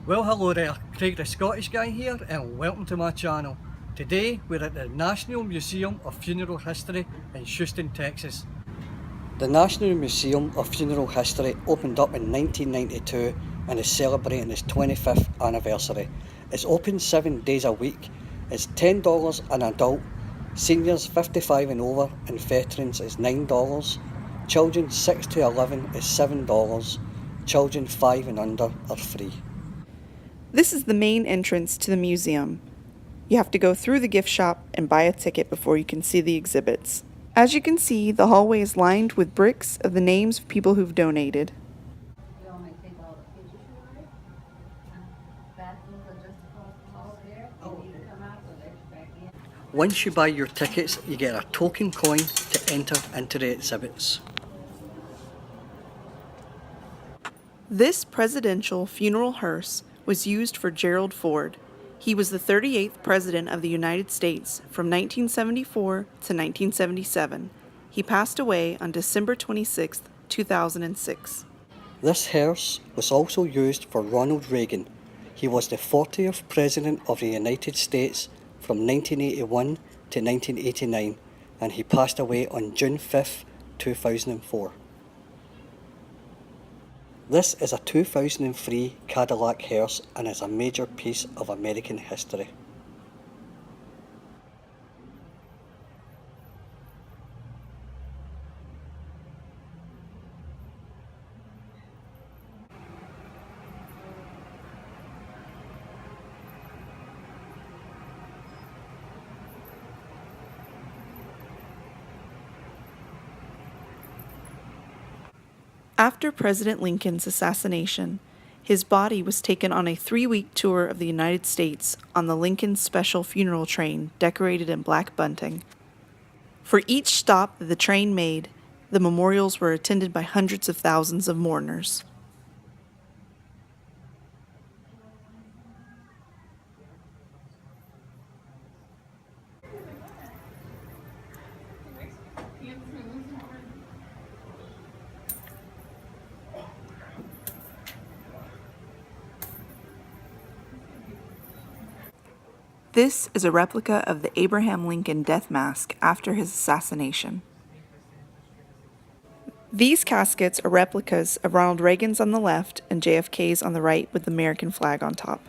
Well, hello there, Craig the Scottish Guy here, and welcome to my channel. Today we're at the National Museum of Funeral History in Houston, Texas. The National Museum of Funeral History opened up in 1992 and is celebrating its 25th anniversary. It's open 7 days a week. It's $10 an adult, seniors 55 and over and veterans is $9, children 6 to 11 is $7, children 5 and under are free. This is the main entrance to the museum. You have to go through the gift shop and buy a ticket before you can see the exhibits. As you can see, the hallway is lined with bricks of the names of people who've donated. Once you buy your tickets, you get a token coin to enter into the exhibits. This presidential funeral hearse was used for Gerald Ford. He was the 38th President of the United States from 1974 to 1977. He passed away on December 26, 2006. This hearse was also used for Ronald Reagan. He was the 40th President of the United States from 1981 to 1989, and he passed away on June 5, 2004. This is a 2003 Cadillac hearse and is a major piece of American history. After President Lincoln's assassination, his body was taken on a 3-week tour of the United States on the Lincoln Special Funeral Train decorated in black bunting. For each stop that the train made, the memorials were attended by hundreds of thousands of mourners. This is a replica of the Abraham Lincoln death mask after his assassination. These caskets are replicas of Ronald Reagan's on the left and JFK's on the right with the American flag on top.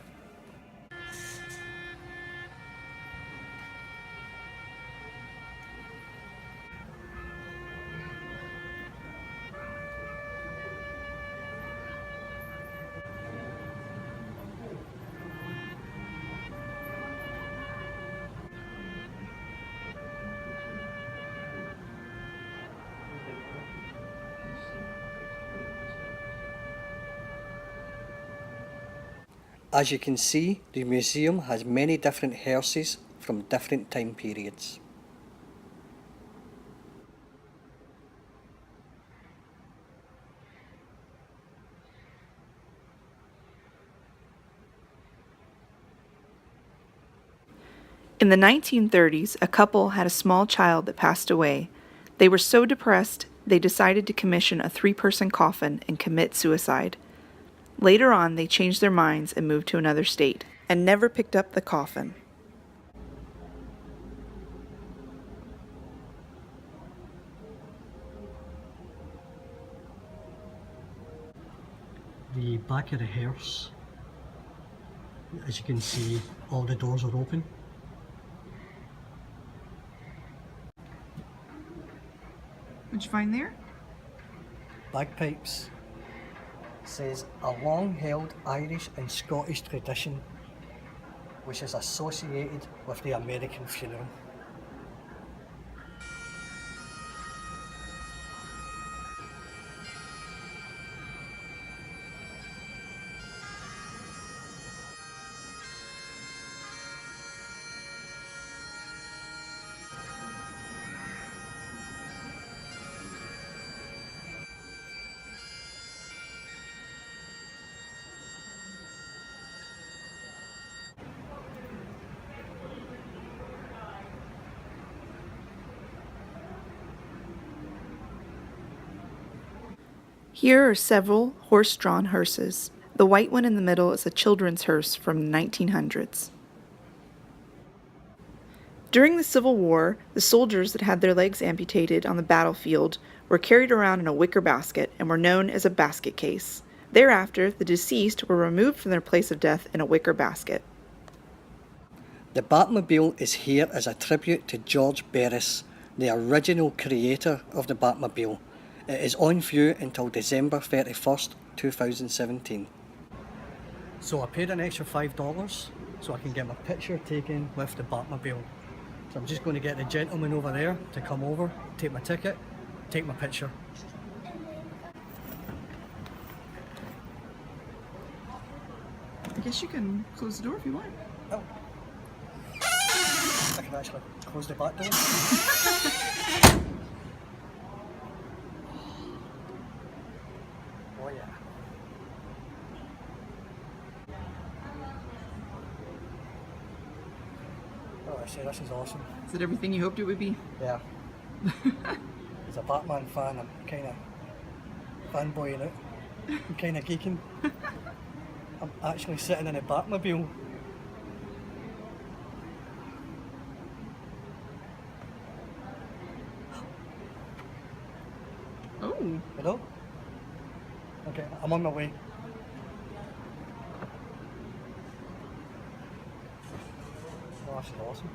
As you can see, the museum has many different hearses from different time periods. In the 1930s, a couple had a small child that passed away. They were so depressed, they decided to commission a 3-person coffin and commit suicide. Later on, they changed their minds and moved to another state, and never picked up the coffin. The back of the hearse, as you can see, all the doors are open. What'd you find there? Bagpipes. Says a long-held Irish and Scottish tradition which is associated with the American funeral. Here are several horse-drawn hearses. The white one in the middle is a children's hearse from the 1900s. During the Civil War, the soldiers that had their legs amputated on the battlefield were carried around in a wicker basket and were known as a basket case. Thereafter, the deceased were removed from their place of death in a wicker basket. The Batmobile is here as a tribute to George Barris, the original creator of the Batmobile. It is on view until December 31st, 2017. So I paid an extra $5 so I can get my picture taken with the Batmobile. So I'm just going to get the gentleman over there to come over, take my ticket, take my picture. I guess you can close the door if you want. Oh. I can actually close the back door. Oh yeah. Oh, I say this is awesome. Is it everything you hoped it would be? Yeah. As a Batman fan, I'm kind of fanboying it. I'm kind of geeking. I'm actually sitting in a Batmobile. Oh. You know? Okay, I'm on my way. Oh, this is awesome.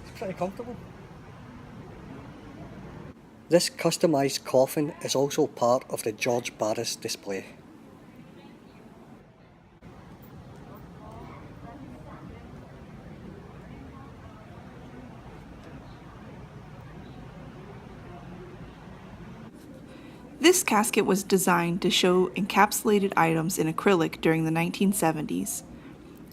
It's pretty comfortable. This customised coffin is also part of the George Barris display. This casket was designed to show encapsulated items in acrylic during the 1970s.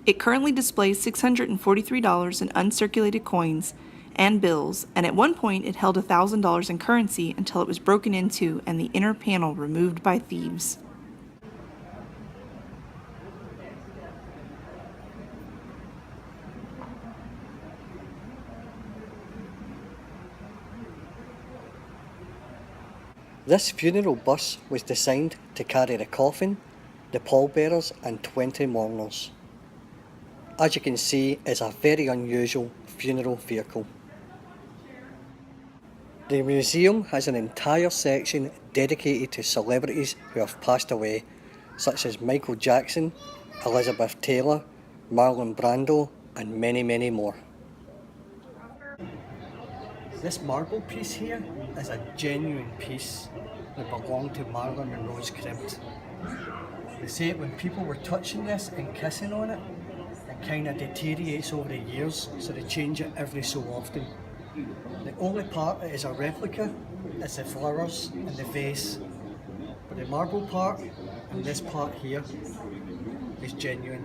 It currently displays $643 in uncirculated coins and bills, and at one point it held $1,000 in currency until it was broken into and the inner panel removed by thieves. This funeral bus was designed to carry the coffin, the pallbearers and 20 mourners. As you can see, it's a very unusual funeral vehicle. The museum has an entire section dedicated to celebrities who have passed away, such as Michael Jackson, Elizabeth Taylor, Marlon Brando and many, many more. This marble piece here is a genuine piece that belonged to Marilyn Monroe's crypt. They say when people were touching this and kissing on it, it kind of deteriorates over the years, so they change it every so often. The only part that is a replica is the flowers and the vase, but the marble part and this part here is genuine.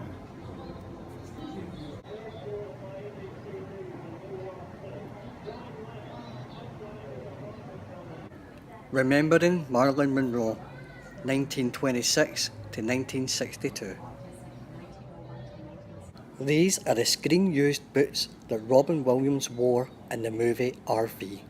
Remembering Marilyn Monroe, 1926 to 1962. These are the screen-used boots that Robin Williams wore in the movie RV.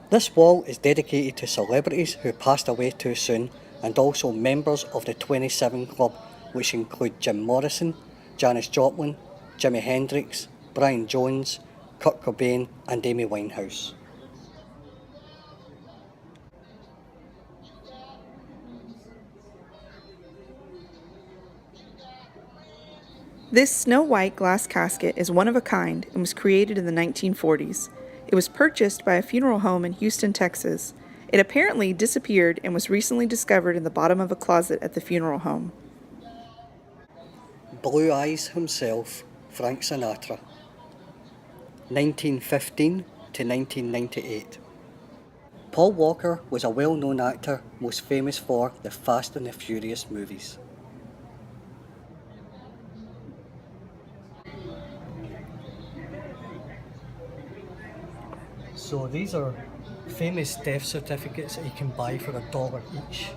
This wall is dedicated to celebrities who passed away too soon and also members of the 27 Club, which include Jim Morrison, Janis Joplin, Jimi Hendrix, Brian Jones, Kurt Cobain and Amy Winehouse. This snow-white glass casket is one of a kind and was created in the 1940s. It was purchased by a funeral home in Houston, Texas. It apparently disappeared and was recently discovered in the bottom of a closet at the funeral home. Blue Eyes himself, Frank Sinatra. 1915 to 1998. Paul Walker was a well-known actor, most famous for the Fast and the Furious movies. So these are famous death certificates that you can buy for $1 each.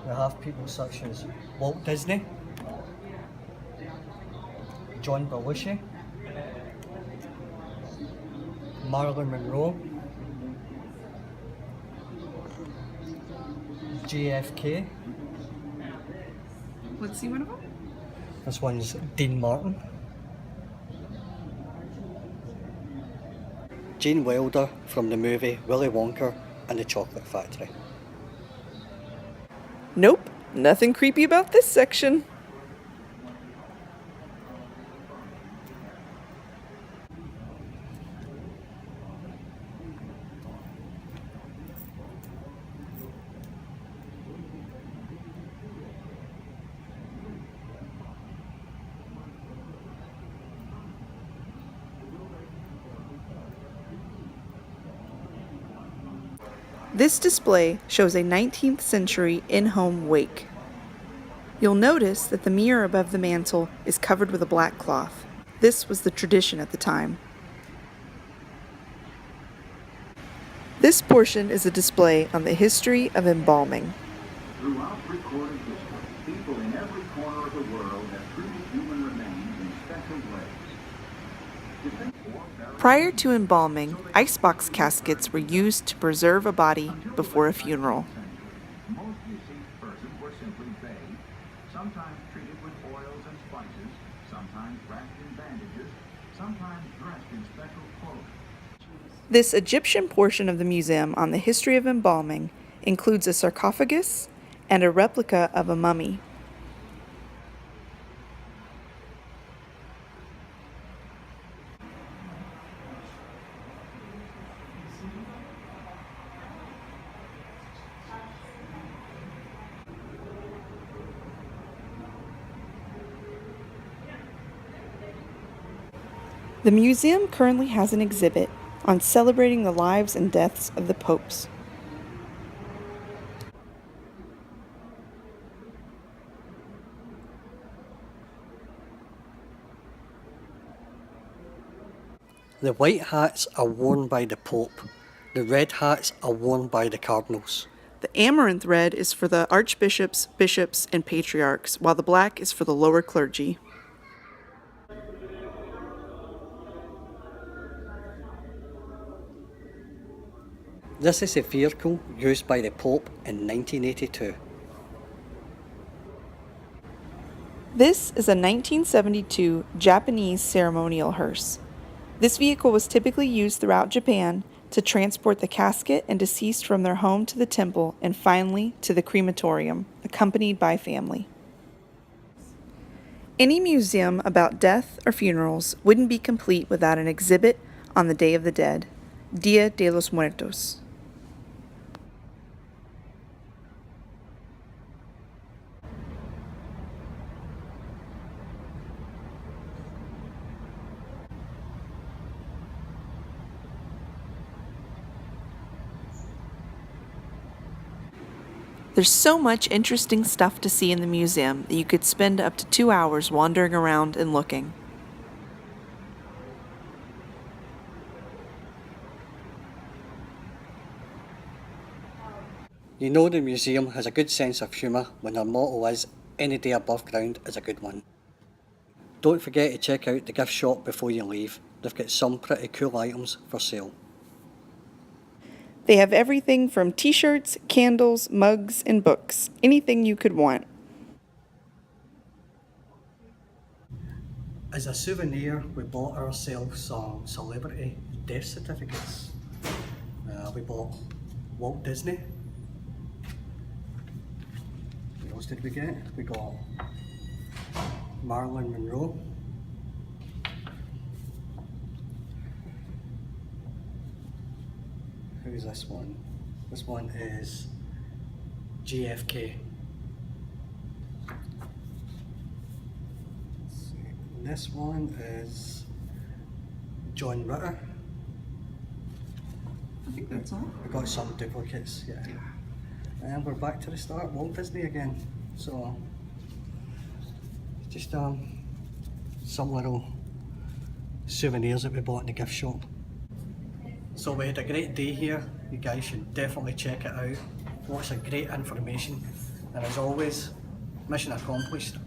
We have people such as Walt Disney, John Belushi, Marilyn Monroe, JFK. Let's see one of them. This one's Dean Martin. Gene Wilder from the movie Willy Wonka and the Chocolate Factory. Nope, nothing creepy about this section. This display shows a 19th century in-home wake. You'll notice that the mirror above the mantel is covered with a black cloth. This was the tradition at the time. This portion is a display on the history of embalming. Throughout recorded history, people in every corner of the world have treated human remains in special ways. Prior to embalming, icebox caskets were used to preserve a body before a funeral. Most deceased persons were simply bathed, sometimes treated with oils and spices, sometimes wrapped in bandages, sometimes dressed in special clothes. This Egyptian portion of the museum on the history of embalming includes a sarcophagus and a replica of a mummy. The museum currently has an exhibit on celebrating the lives and deaths of the popes. The white hats are worn by the Pope. The red hats are worn by the cardinals. The amaranth red is for the archbishops, bishops, and patriarchs, while the black is for the lower clergy. This is a vehicle used by the Pope in 1982. This is a 1972 Japanese ceremonial hearse. This vehicle was typically used throughout Japan to transport the casket and deceased from their home to the temple and finally to the crematorium, accompanied by family. Any museum about death or funerals wouldn't be complete without an exhibit on the Day of the Dead, Dia de los Muertos. There's so much interesting stuff to see in the museum that you could spend up to 2 hours wandering around and looking. You know the museum has a good sense of humour when their motto is, "Any day above ground is a good one." Don't forget to check out the gift shop before you leave. They've got some pretty cool items for sale. They have everything from t-shirts, candles, mugs, and books. Anything you could want. As a souvenir, we bought ourselves some celebrity death certificates. We bought Walt Disney. What else did we get? We got Marilyn Monroe. Who's this one? This one is JFK. Let's see. This one is John Ritter. I think that's all. We got some duplicates, yeah. And we're back to the start, Walt Disney again. So, just some little souvenirs that we bought in the gift shop. So we had a great day here. You guys should definitely check it out. Lots of great information. And as always, mission accomplished.